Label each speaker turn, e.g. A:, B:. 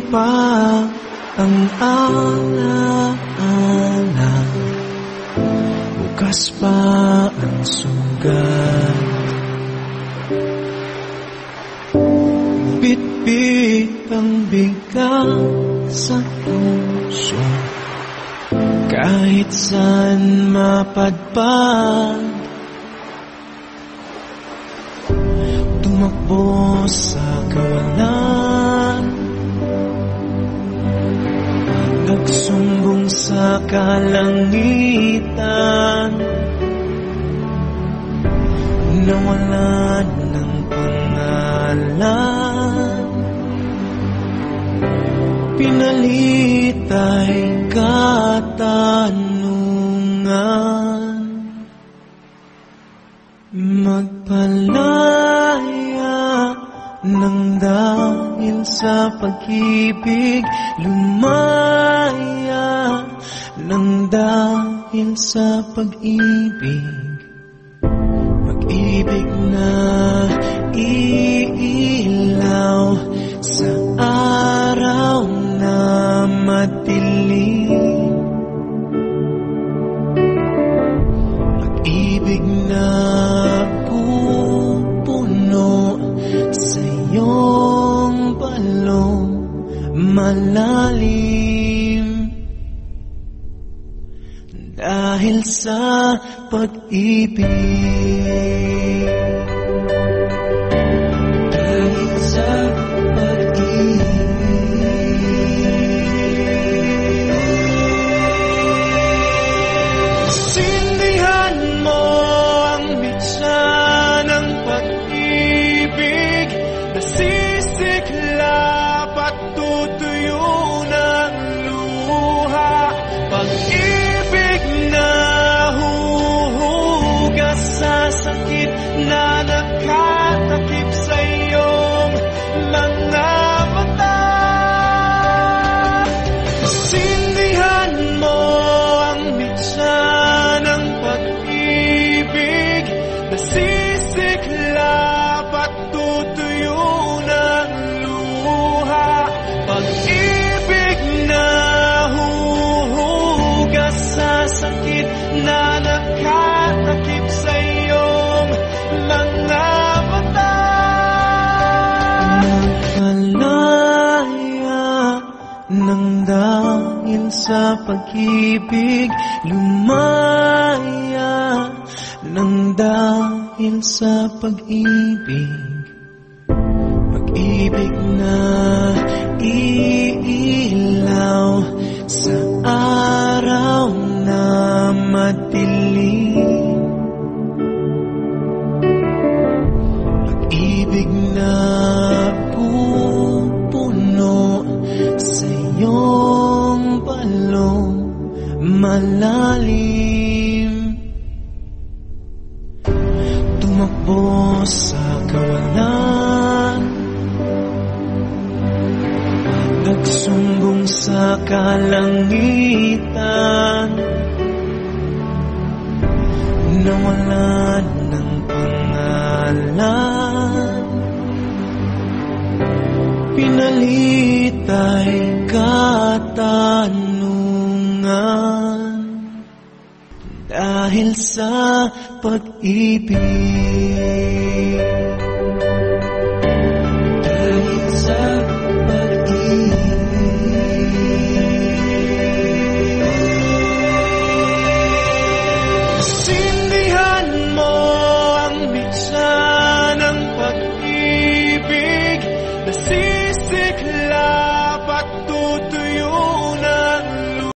A: pa ang alaala, bukas pa ang sugat. Bit-bit ang bigat sa puso, kahit saan mapadpad. Tumakbo sa kawalan, nagsumbong sa kalangitan, nawalan ng pangalan, pinalit ay katanungan. Magpalaya nang dahil sa pag-ibig, lumaya nang dahil sa pag-ibig. Pag-ibig na iilaw sa araw na madilim, pag-ibig na pupuno sa iyong balong malalim. Dahil sa pag-ibig, dahil sa pag-ibig, sindihan mo ang bitsa ng pag-ibig, nasisiklap at tutuyo ng luha. Pag-ibig na huhugas sa sakit na nakatakip sa iyong mga mata. Sindihan mo ang bitsa ng pag-ibig, nasisiklap at tutuyo ng luha. Pag-ibig na huhugas sa sakit na nakatakip sa iyong mga mata. Magpalaya nang dahil sa pag-ibig, lumaya nang dahil sa pag-ibig. Pag-ibig na iilaw sa araw na madilim, pag-ibig na pupuno sa iyong balong malalim. Tumakbo sa kawalan, nagsumbong sa kalangitan, nawalan ng pangalan, pinalit ay katanungan. Dahil sa pag-ibig, dahil sa pag-ibig, sindihan mo ang bitsa ng pag-ibig,